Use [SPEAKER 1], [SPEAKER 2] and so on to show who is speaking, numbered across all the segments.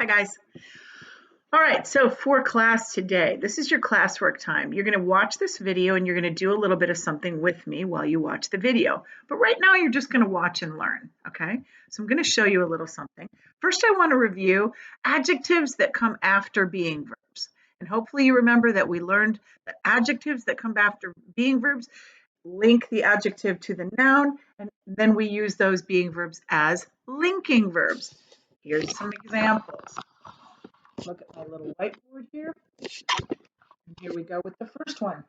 [SPEAKER 1] Hi, guys. All right, so for class today, this is your classwork time. You're going to watch this video and you're going to do a little bit of something with me while you watch the video. But right now, you're just going to watch and learn, okay? So I'm going to show you a little something. First, I want to review adjectives that come after being verbs. And hopefully you remember that we learned that adjectives that come after being verbs link the adjective to the noun, and then we use those being verbs as linking verbs. Here's some examples. Look at my little whiteboard here. And here we go with the first one.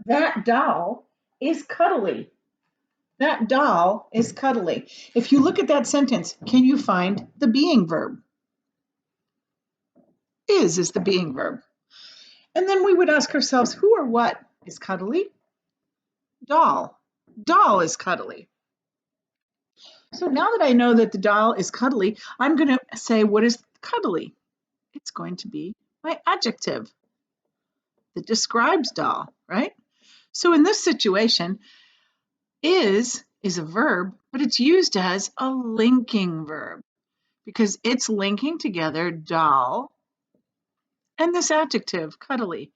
[SPEAKER 1] That doll is cuddly. That doll is cuddly. If you look at that sentence, can you find the being verb? Is the being verb. And then we would ask ourselves, who or what is cuddly? Doll. Doll is cuddly. So now that I know that the doll is cuddly, I'm going to say, what is cuddly? It's going to be my adjective that describes doll, right? So in this situation, is a verb, but it's used as a linking verb because it's linking together doll and this adjective, cuddly.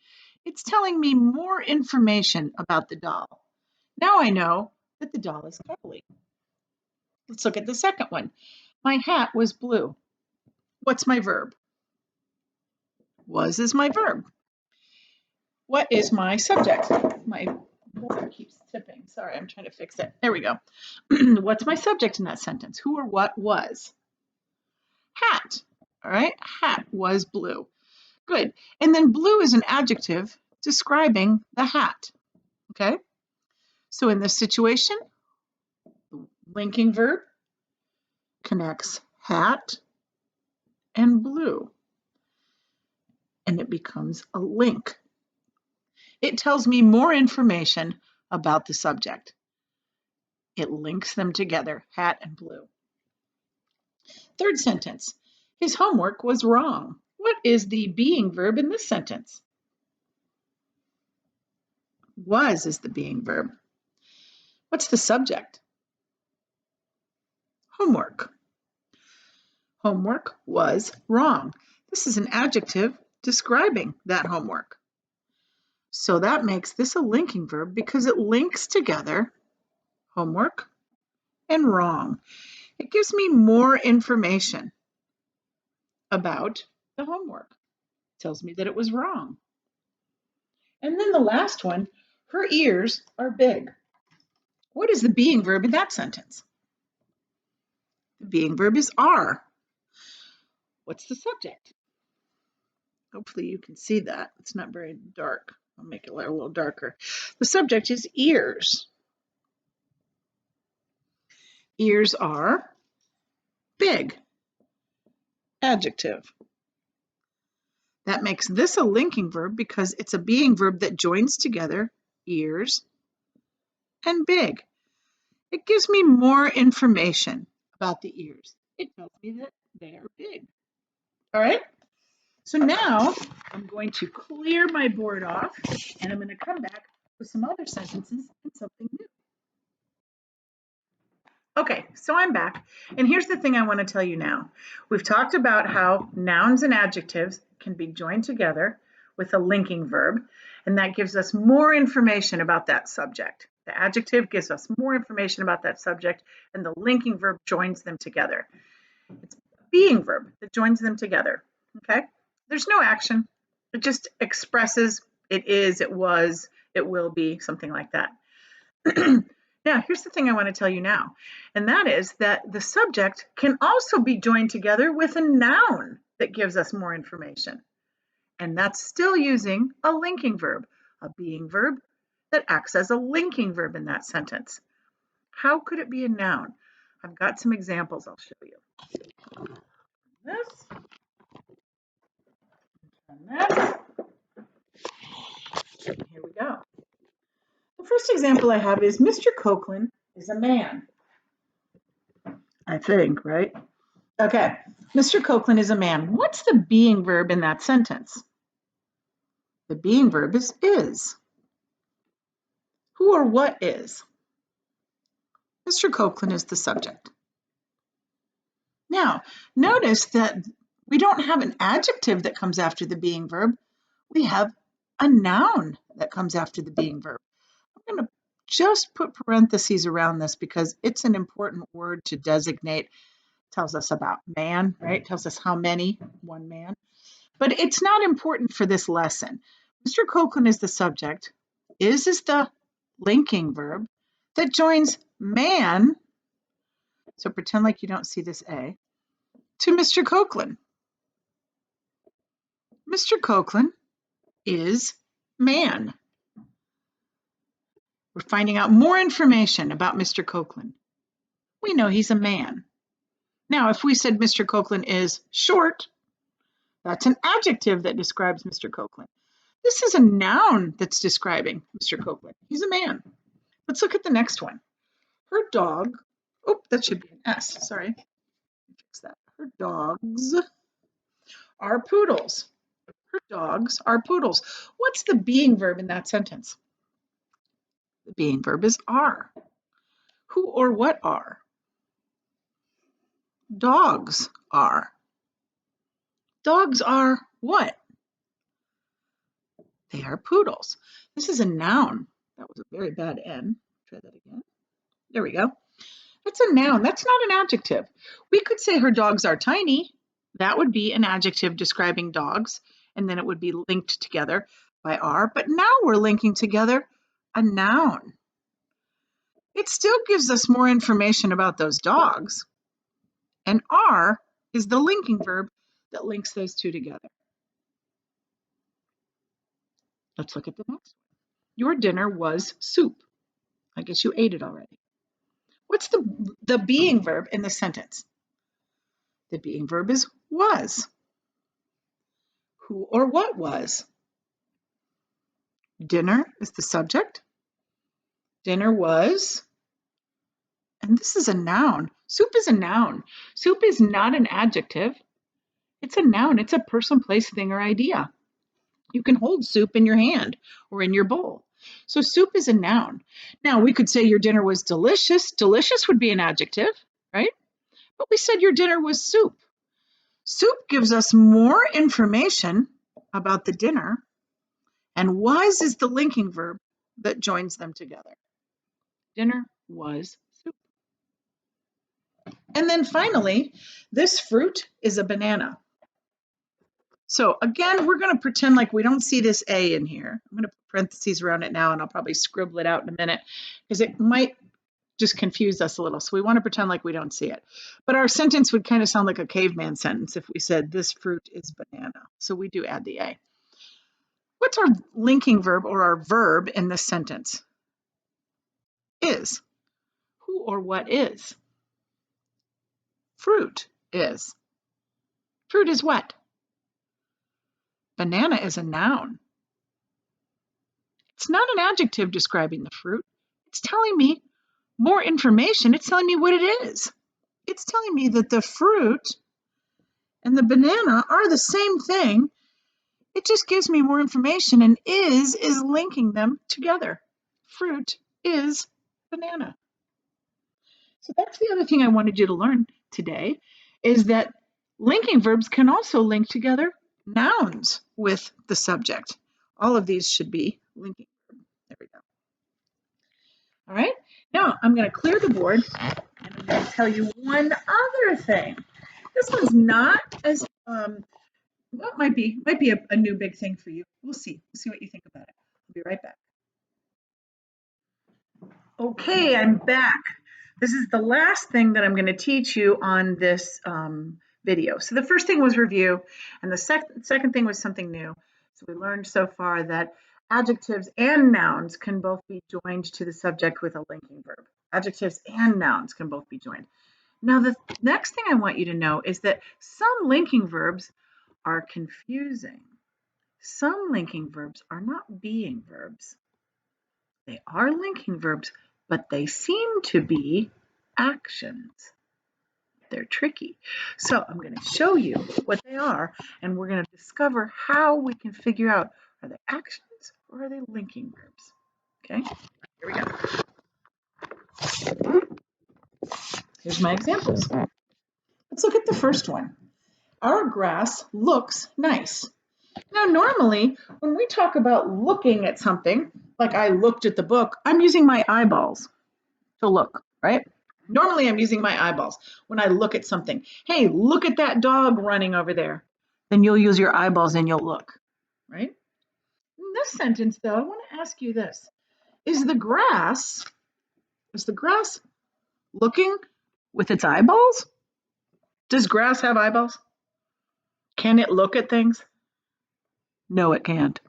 [SPEAKER 1] It's telling me more information about the doll. Now I know that the doll is cuddly. Let's look at the second one. My hat was blue. What's my verb? Was is my verb. What is my subject? My board keeps tipping. Sorry, I'm trying to fix it. There we go. What's my subject in that sentence? Who or what was? Hat. All right, hat was blue. Good. And then blue is an adjective describing the hat. Okay. So in this situation, the linking verb connects hat and blue, and it becomes a link. It tells me more information about the subject. It links them together, hat and blue. Third sentence, his homework was wrong. What is the being verb in this sentence? Was is the being verb. What's the subject? Homework. Homework was wrong. This is an adjective describing that homework. So that makes this a linking verb because it links together homework and wrong. It gives me more information about the homework. It tells me that it was wrong. And then the last one, her ears are big. What is the being verb in that sentence? The being verb is are. What's the subject? Hopefully you can see that. It's not very dark. I'll make it a little darker. The subject is ears. Ears are big. Adjective. That makes this a linking verb because it's a being verb that joins together ears and big. It gives me more information about the ears. It tells me that they are big. All right? So now I'm going to clear my board off and I'm going to come back with some other sentences and something new. Okay, so I'm back. And here's the thing I want to tell you now. We've talked about how nouns and adjectives can be joined together with a linking verb, and that gives us more information about that subject. The adjective gives us more information about that subject, and the linking verb joins them together. It's a being verb that joins them together, okay? There's no action. It just expresses it is, it was, it will be, something like that. Now, here's the thing I want to tell you now, and that is that the subject can also be joined together with a noun that gives us more information. And that's still using a linking verb, a being verb that acts as a linking verb in that sentence. How could it be a noun? I've got some examples I'll show you. This, and this. Here we go. The first example I have is Mr. Copeland is a man. I think, right? Okay, Mr. Copeland is a man. What's the being verb in that sentence? The being verb is is. Who or what is? Mr. Copeland is the subject. Now, notice that We don't have an adjective that comes after the being verb. We have a noun that comes after the being verb. I'm going to just put parentheses around this because it's an important word to designate. It tells us about man, right? It tells us how many, one man. But it's not important for this lesson. Mr. Copeland is the subject. Is the linking verb that joins man, so pretend like you don't see this A, to Mr. Copeland. Mr. Copeland is man. We're finding out more information about Mr. Copeland. We know he's a man. Now, if we said Mr. Copeland is short, that's an adjective that describes Mr. Copeland. This is a noun that's describing Mr. Copeland. He's a man. Let's look at the next one. Her dog, oh, that should be an S, sorry. Fix that. Her dogs are poodles. Her dogs are poodles. What's the being verb in that sentence? The being verb is are. Who or what are? Dogs are. Dogs are what? They are poodles. This is a noun. That was a very bad N. Try that again. There we go. That's a noun. That's not an adjective. We could say her dogs are tiny. That would be an adjective describing dogs, and then it would be linked together by are. But now we're linking together a noun. It still gives us more information about those dogs. And are is the linking verb that links those two together. Let's look at the next one. Your dinner was soup. I guess you ate it already. What's the being verb in the sentence? The being verb is was. Who or what was? Dinner is the subject. Dinner was, and this is a noun. Soup is a noun. Soup is not an adjective. It's a noun. It's a person, place, thing, or idea. You can hold soup in your hand or in your bowl. So soup is a noun. Now we could say your dinner was delicious. Delicious would be an adjective, right? But we said your dinner was soup. Soup gives us more information about the dinner, and was is the linking verb that joins them together. Dinner was soup. And then finally, this fruit is a banana. So again, we're going to pretend like we don't see this A in here. I'm going to put parentheses around it now, and I'll probably scribble it out in a minute because it might just confuse us a little. So we want to pretend like we don't see it. But our sentence would kind of sound like a caveman sentence if we said this fruit is banana. So we do add the A. What's our linking verb or our verb in this sentence? Is. Who or what is? Fruit is. Fruit is what? Banana is a noun. It's not an adjective describing the fruit. It's telling me more information. It's telling me what it is. It's telling me that the fruit and the banana are the same thing. It just gives me more information, and is linking them together. Fruit is banana. So that's the other thing I wanted you to learn today, is that linking verbs can also link together nouns with the subject. All of these should be linking verbs. There we go. All right, now I'm going to clear the board, and I'm going to tell you one other thing. This one's not as, well, it might be a new big thing for you. We'll see. We'll see what you think about it. I'll be right back. Okay, I'm back. This is the last thing that I'm going to teach you on this video. So the first thing was review, and the second thing was something new. So we learned so far that adjectives and nouns can both be joined to the subject with a linking verb. Adjectives and nouns can both be joined. Now, the next thing I want you to know is that some linking verbs are confusing. Some linking verbs are not being verbs. They are linking verbs, but they seem to be actions. They're tricky. So I'm going to show you what they are, and we're going to discover how we can figure out, are they actions or are they linking verbs? Okay, here we go. Here's my examples. Let's look at the first one. our grass looks nice. Now, normally, when we talk about looking at something, like I looked at the book, I'm using my eyeballs to look, right? Normally, I'm using my eyeballs when I look at something. Hey, look at that dog running over there. Then you'll use your eyeballs and you'll look, right? In this sentence, though, I want to ask you this. Is the grass looking with its eyeballs? Does grass have eyeballs? Can it look at things? No, it can't.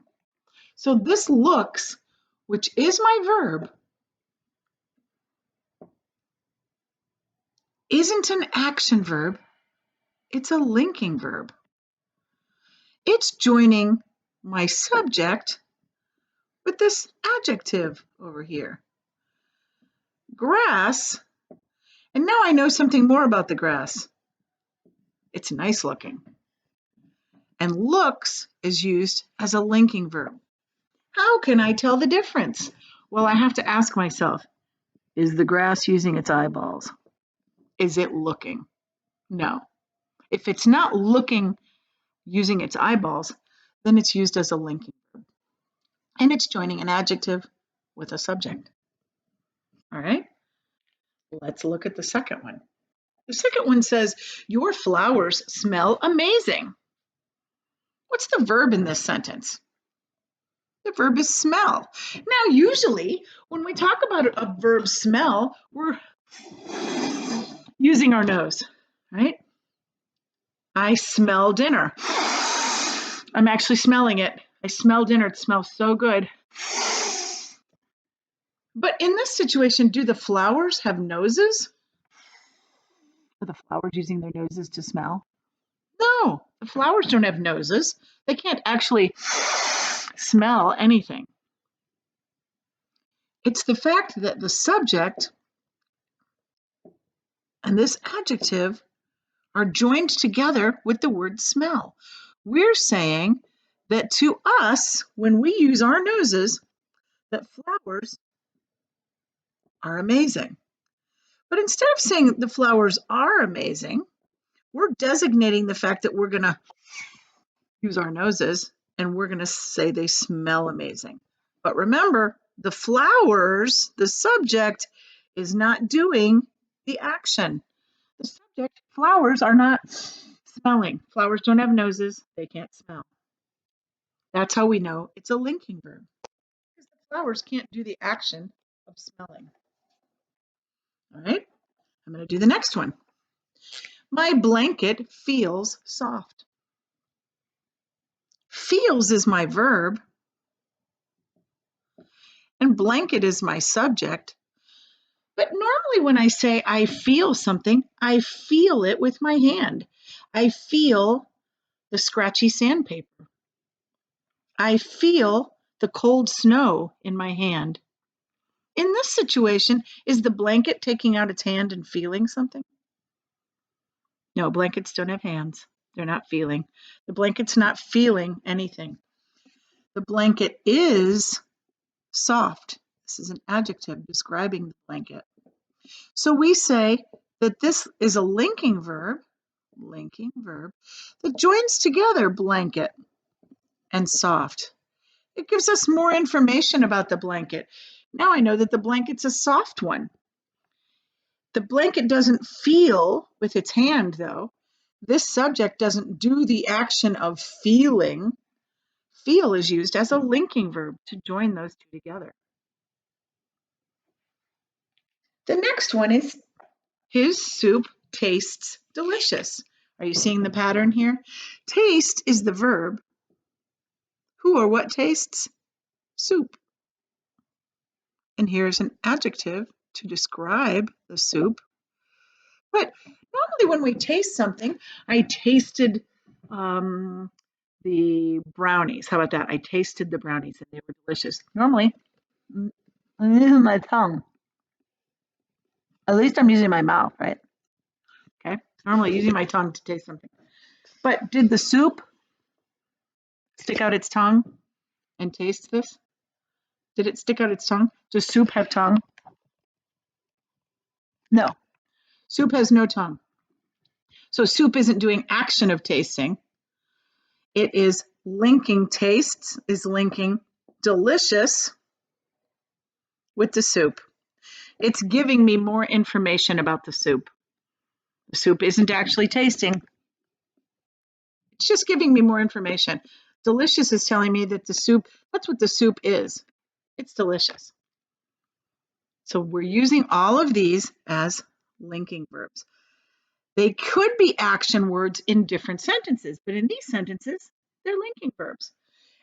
[SPEAKER 1] So this looks, which is my verb, isn't an action verb, it's a linking verb. It's joining my subject with this adjective over here. Grass, and now I know something more about the grass. It's nice looking. And looks is used as a linking verb. How can I tell the difference? Well, I have to ask myself, is the grass using its eyeballs? Is it looking? No. If it's not looking using its eyeballs, then it's used as a linking verb. And it's joining an adjective with a subject. All right, let's look at the second one. The second one says, your flowers smell amazing. What's the verb in this sentence? The verb is smell. Now, usually when we talk about a verb smell, we're using our nose, right? I smell dinner. I'm actually smelling it. I smell dinner. It smells so good. But in this situation, do the flowers have noses? Are the flowers using their noses to smell? No, the flowers don't have noses. They can't actually smell anything. It's the fact that the subject and this adjective are joined together with the word smell. We're saying that to us, when we use our noses, that flowers are amazing. But instead of saying the flowers are amazing, we're designating the fact that we're going to use our noses and we're going to say they smell amazing. But remember, the flowers, the subject, is not doing the action. The subject, flowers are not smelling. Flowers don't have noses, they can't smell. That's how we know it's a linking verb, because the flowers can't do the action of smelling. All right, I'm going to do the next one. My blanket feels soft. Feels is my verb, and blanket is my subject. But normally when I say I feel something, I feel it with my hand. I feel the scratchy sandpaper. I feel the cold snow in my hand. In this situation, is the blanket taking out its hand and feeling something? No, blankets don't have hands. They're not feeling. The blanket's not feeling anything. The blanket is soft. This is an adjective describing the blanket. So we say that this is a linking verb that joins together blanket and soft. It gives us more information about the blanket. Now I know that the blanket's a soft one. The blanket doesn't feel with its hand, though. This subject doesn't do the action of feeling. Feel is used as a linking verb to join those two together. The next one is, his soup tastes delicious. Are you seeing the pattern here? Taste is the verb. Who or what tastes? Soup. And here's an adjective to describe the soup. But normally when we taste something, I tasted the brownies. How about that? I tasted the brownies and they were delicious. Normally, I'm using my tongue. At least I'm using my mouth, right? Okay. Normally using my tongue to taste something. But did the soup stick out its tongue and taste this? Did it stick out its tongue? Does soup have tongue? No. Soup has no tongue. So soup isn't doing action of tasting. It is linking tastes, is linking delicious with the soup. It's giving me more information about the soup. The soup isn't actually tasting. It's just giving me more information. Delicious is telling me that the soup, that's what the soup is. It's delicious. So we're using all of these as linking verbs. They could be action words in different sentences, but in these sentences, they're linking verbs.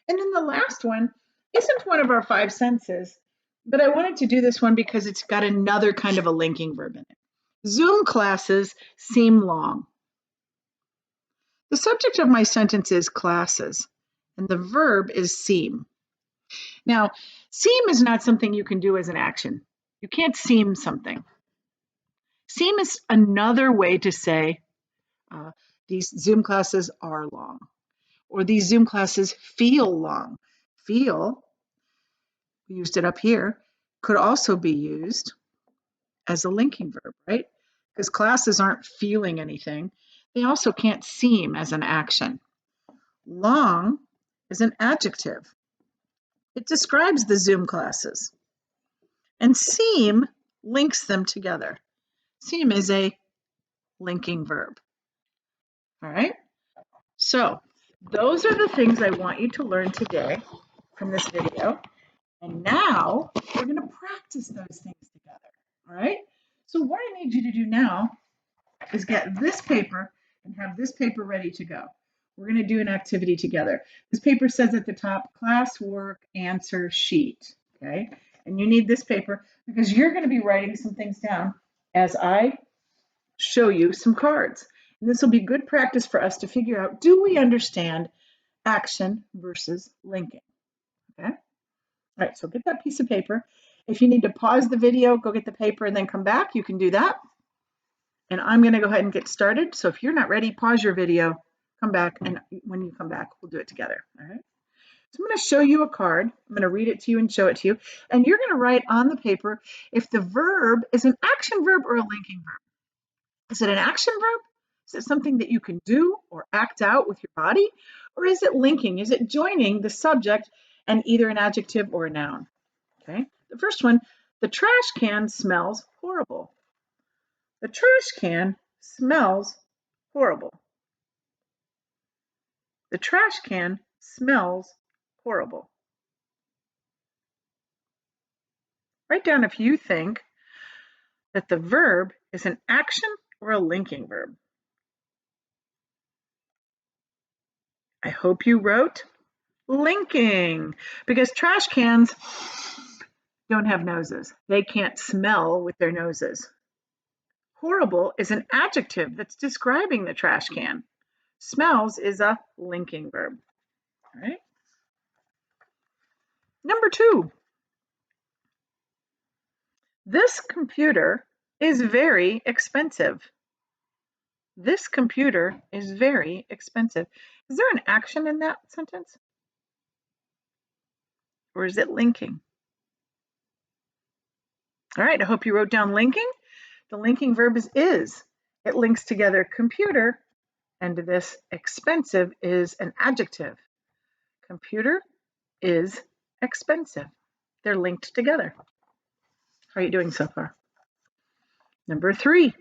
[SPEAKER 1] And then the last one isn't one of our 5 senses, but I wanted to do this one because it's got another kind of a linking verb in it. Zoom classes seem long. The subject of my sentence is classes, and the verb is seem. Now, seem is not something you can do as an action. You can't seem something. Seem is another way to say these Zoom classes are long, or these Zoom classes feel long. Feel, we used it up here, could also be used as a linking verb, right? Because classes aren't feeling anything. They also can't seem as an action. Long is an adjective. It describes the Zoom classes. And seem links them together. Seem is a linking verb. All right? So those are the things I want you to learn today from this video. And now we're going to practice those things together. All right? So what I need you to do now is get this paper and have this paper ready to go. We're going to do an activity together. This paper says at the top, classwork answer sheet. Okay? And you need this paper because you're going to be writing some things down as I show you some cards. And this will be good practice for us to figure out, do we understand action versus linking? Okay? All right, so get that piece of paper. If you need to pause the video, go get the paper and then come back, you can do that. And I'm going to go ahead and get started. So if you're not ready, pause your video, come back, and when you come back, we'll do it together. All right? So I'm going to show you a card. I'm going to read it to you and show it to you. And you're going to write on the paper if the verb is an action verb or a linking verb. Is it an action verb? Is it something that you can do or act out with your body? Or is it linking? Is it joining the subject and either an adjective or a noun? Okay. The first one, the trash can smells horrible. The trash can smells horrible. The trash can smells horrible. Write down if you think that the verb is an action or a linking verb. I hope you wrote linking, because trash cans don't have noses. They can't smell with their noses. Horrible is an adjective that's describing the trash can. Smells is a linking verb. All right. Number 2. This computer is very expensive. This computer is very expensive. Is there an action in that sentence? Or is it linking? All right, I hope you wrote down linking. The linking verb is. It links together computer, and this expensive is an adjective. Computer is expensive. They're linked together. How are you doing so far? Number 3.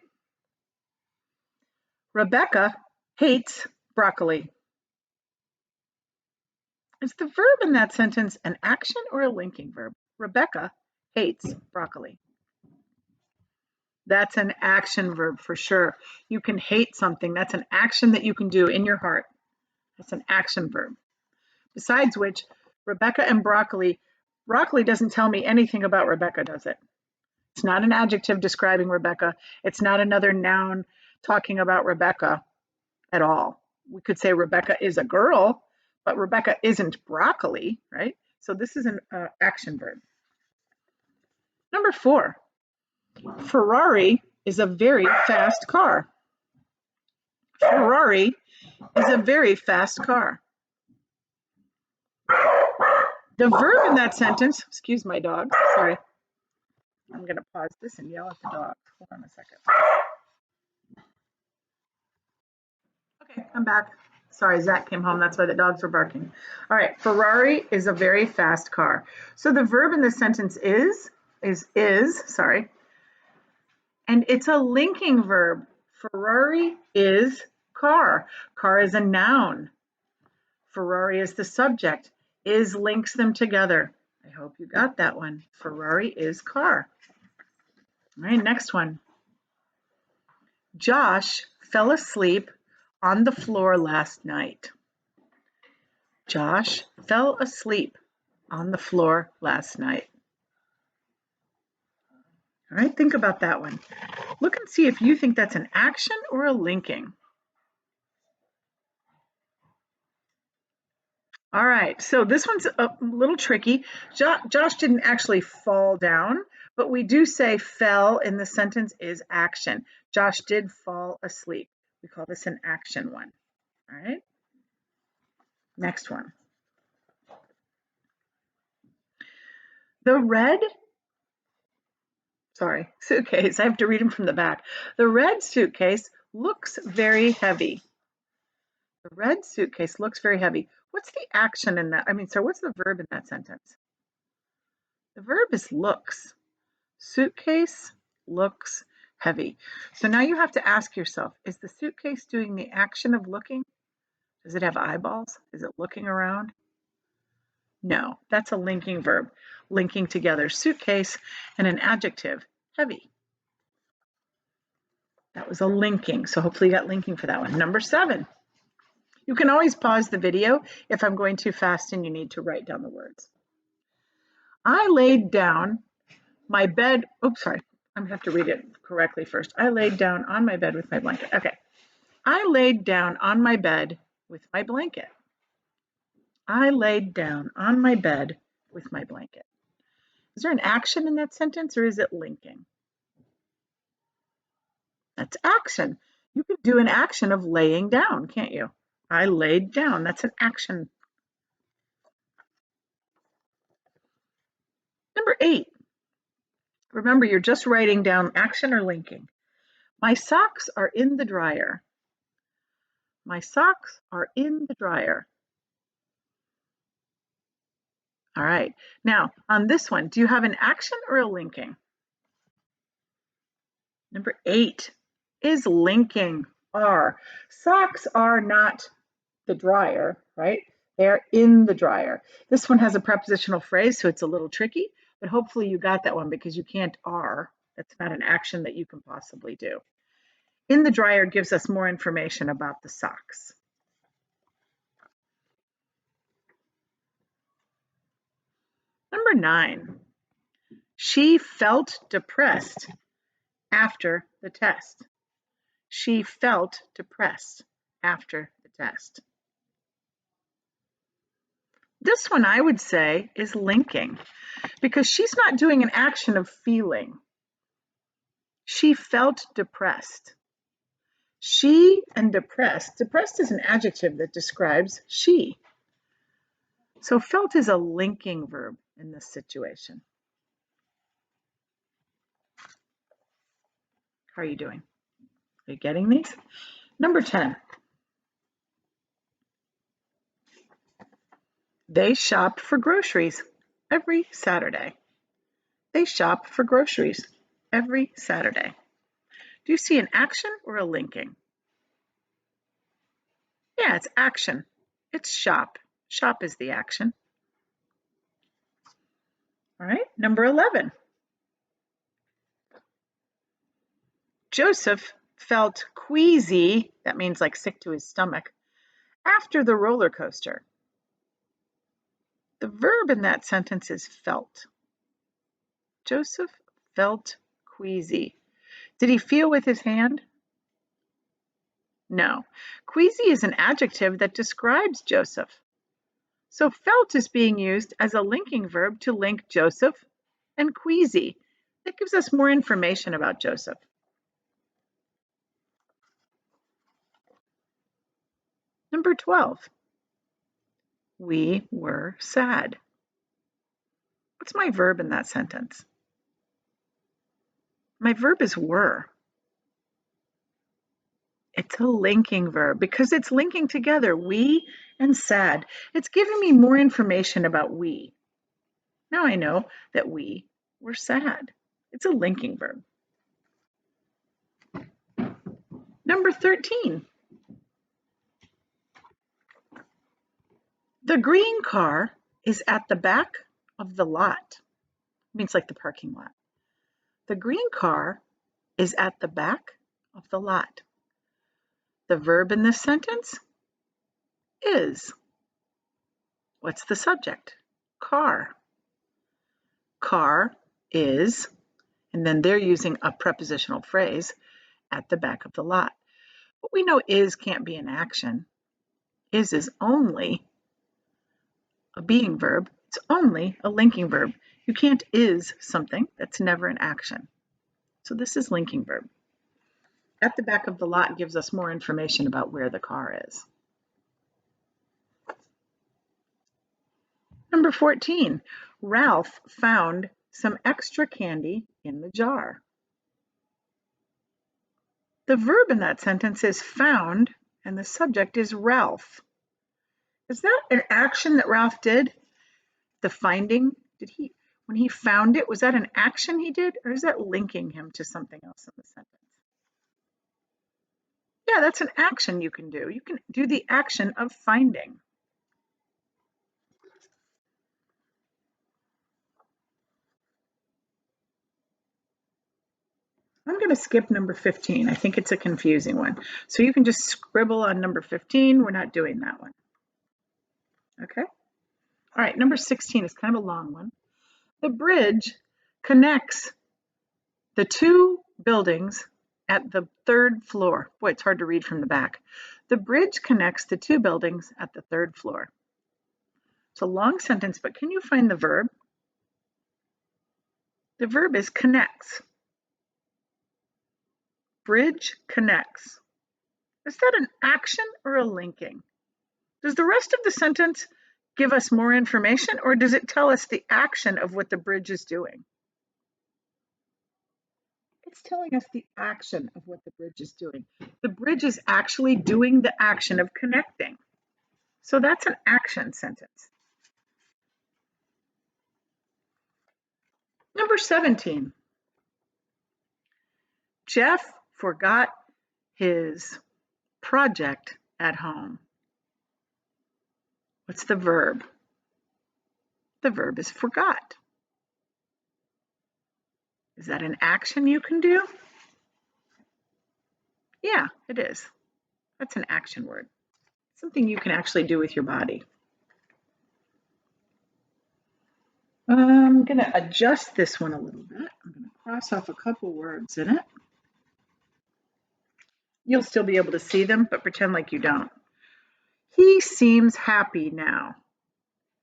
[SPEAKER 1] Rebecca hates broccoli. Is the verb in that sentence an action or a linking verb? Rebecca hates broccoli. That's an action verb for sure. You can hate something. That's an action that you can do in your heart. That's an action verb. Besides which, Rebecca and broccoli doesn't tell me anything about Rebecca, does it? It's not an adjective describing Rebecca. It's not another noun talking about Rebecca at all. We could say Rebecca is a girl, but Rebecca isn't broccoli, right? So this is an action verb. Number 4, Ferrari is a very fast car. Ferrari is a very fast car. The verb in that sentence, excuse my dog, sorry. I'm going to pause this and yell at the dog. Hold on a second. Okay, I'm back. Sorry, Zach came home. That's why the dogs were barking. All right, Ferrari is a very fast car. So the verb in the sentence is, sorry, and it's a linking verb. Ferrari is car. Car is a noun. Ferrari is the subject. Is links them together. I hope you got that one. Ferrari is car. All right, next one. Josh fell asleep on the floor last night. Josh fell asleep on the floor last night. All right, think about that one. Look and see if you think that's an action or a linking. All right, so this one's a little tricky. Josh didn't actually fall down, but we do say fell in the sentence is action. Josh did fall asleep. We call this an action one. All right, next one. The red, suitcase, I have to read them from the back. The red suitcase looks very heavy. The red suitcase looks very heavy. What's the action in that? What's the verb in that sentence? The verb is looks. Suitcase looks heavy. So now you have to ask yourself, is the suitcase doing the action of looking? Does it have eyeballs? Is it looking around? No, that's a linking verb, linking together suitcase and an adjective, heavy. That was a linking, so hopefully you got linking for that one. Number 7. You can always pause the video if I'm going too fast and you need to write down the words. I laid down my bed. Oops, sorry. I'm going to have to read it correctly first. I laid down on my bed with my blanket. Okay. I laid down on my bed with my blanket. I laid down on my bed with my blanket. Is there an action in that sentence or is it linking? That's action. You could do an action of laying down, can't you? I laid down. That's an action. Number 8. Remember, you're just writing down action or linking. My socks are in the dryer. My socks are in the dryer. All right. Now, on this one, do you have an action or a linking? Number 8 is linking. Are. Socks are not the dryer, right? They're in the dryer. This one has a prepositional phrase, so it's a little tricky, but hopefully you got that one because you can't are. That's not an action that you can possibly do. In the dryer gives us more information about the socks. Number 9, she felt depressed after the test. She felt depressed after the test. This one I would say is linking because she's not doing an action of feeling. She felt depressed. She and depressed. Depressed is an adjective that describes she. So felt is a linking verb in this situation. How are you doing? Are you getting these? Number 10. They shop for groceries every Saturday. They shop for groceries every Saturday. Do you see an action or a linking? Yeah, it's action. It's shop. Shop is the action. All right, number 11. Joseph felt queasy, that means like sick to his stomach, after the roller coaster. The verb in that sentence is felt. Joseph felt queasy. Did he feel with his hand? No. Queasy is an adjective that describes Joseph. So felt is being used as a linking verb to link Joseph and queasy. That gives us more information about Joseph. Number 12. We were sad. What's my verb in that sentence? My verb is were. It's a linking verb because it's linking together we and sad. It's giving me more information about we. Now I know that we were sad. It's a linking verb. Number 13. The green car is at the back of the lot. It means like the parking lot. The green car is at the back of the lot. The verb in this sentence is. What's the subject? Car. Car is, and then they're using a prepositional phrase, at the back of the lot. But we know is can't be an action. Is only a being verb. It's only a linking verb. You can't is something that's never an action. So this is linking verb. At the back of the lot gives us more information about where the car is. Number 14, Ralph found some extra candy in the jar. The verb in that sentence is found, and the subject is Ralph. Is that an action that Ralph did? The finding? When he found it, was that an action he did, or is that linking him to something else in the sentence? Yeah, that's an action you can do. You can do the action of finding. I'm going to skip number 15. I think it's a confusing one. So you can just scribble on number 15. We're not doing that one. Okay? All right, number 16 is kind of a long one. The bridge connects the two buildings at the third floor. Boy, it's hard to read from the back. The bridge connects the two buildings at the third floor. It's a long sentence, but can you find the verb? The verb is connects. Bridge connects. Is that an action or a linking? Does the rest of the sentence give us more information, or does it tell us the action of what the bridge is doing? It's telling us the action of what the bridge is doing. The bridge is actually doing the action of connecting. So that's an action sentence. Number 17. Jeff forgot his project at home. What's the verb? The verb is forgot. Is that an action you can do? Yeah, it is. That's an action word. Something you can actually do with your body. I'm going to adjust this one a little bit. I'm going to cross off a couple words in it. You'll still be able to see them, but pretend like you don't. He seems happy now.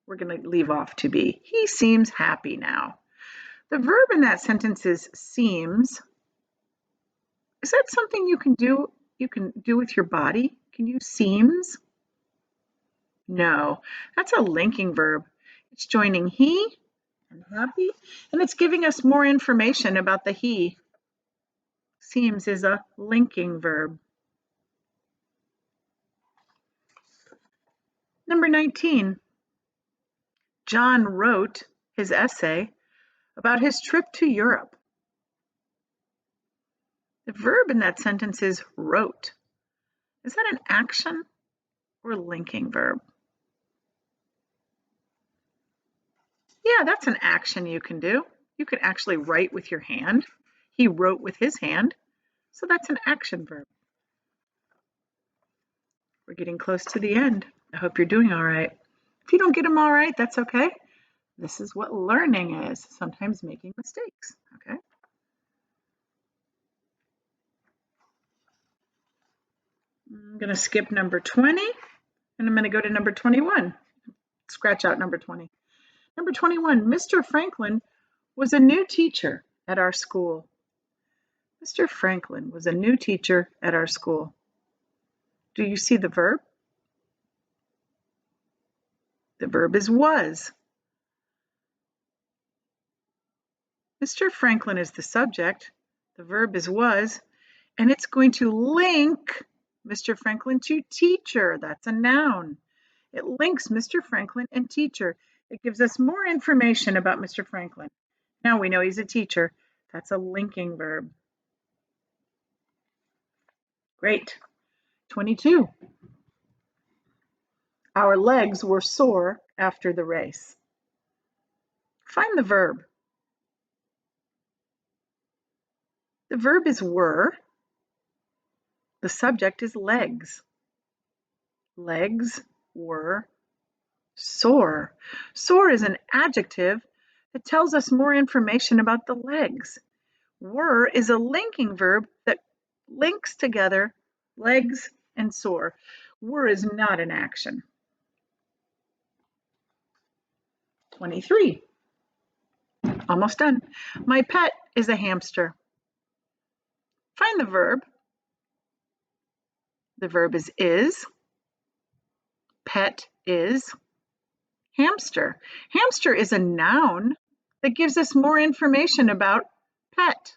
[SPEAKER 1] We're going to leave off to be. He seems happy now. The verb in that sentence is seems. Is that something you can do? You can do with your body? Can you seems? No, that's a linking verb. It's joining he and happy, and it's giving us more information about the he. Seems is a linking verb. Number 19. John wrote his essay about his trip to Europe. The verb in that sentence is wrote. Is that an action or linking verb? Yeah, that's an action you can do. You can actually write with your hand. He wrote with his hand, so that's an action verb. We're getting close to the end. I hope you're doing all right. If you don't get them all right, that's okay. This is what learning is, sometimes making mistakes, okay? I'm going to skip number 20, and I'm going to go to number 21. Scratch out number 20. Number 21, Mr. Franklin was a new teacher at our school. Mr. Franklin was a new teacher at our school. Do you see the verb? The verb is was. Mr. Franklin is the subject. The verb is was, and it's going to link Mr. Franklin to teacher. That's a noun. It links Mr. Franklin and teacher. It gives us more information about Mr. Franklin. Now we know he's a teacher. That's a linking verb. Great. 22. Our legs were sore after the race. Find the verb. The verb is were. The subject is legs. Legs were sore. Sore is an adjective that tells us more information about the legs. Were is a linking verb that links together legs and sore. Were is not an action. 23. Almost done. My pet is a hamster. Find the verb. The verb is. Pet is. Hamster. Hamster is a noun that gives us more information about pet.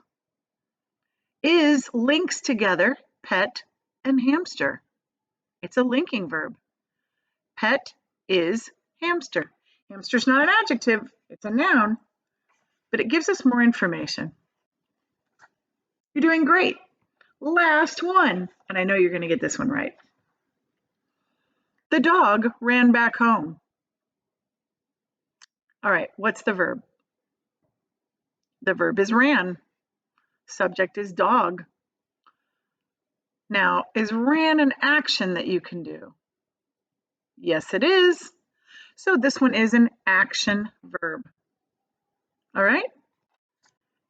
[SPEAKER 1] Is links together pet and hamster. It's a linking verb. Pet is hamster. Hamster's not an adjective, it's a noun, but it gives us more information. You're doing great. Last one, and I know you're going to get this one right. The dog ran back home. All right, what's the verb? The verb is ran. Subject is dog. Now, is ran an action that you can do? Yes, it is. So this one is an action verb. All right?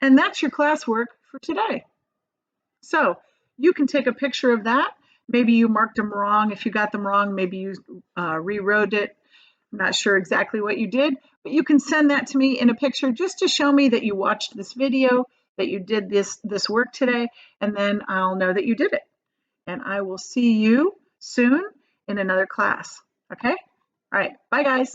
[SPEAKER 1] And that's your classwork for today. So you can take a picture of that. Maybe you marked them wrong. If you got them wrong, maybe you rewrote it. I'm not sure exactly what you did, but you can send that to me in a picture just to show me that you watched this video, that you did this work today, and then I'll know that you did it. And I will see you soon in another class. Okay? All right. Bye, guys.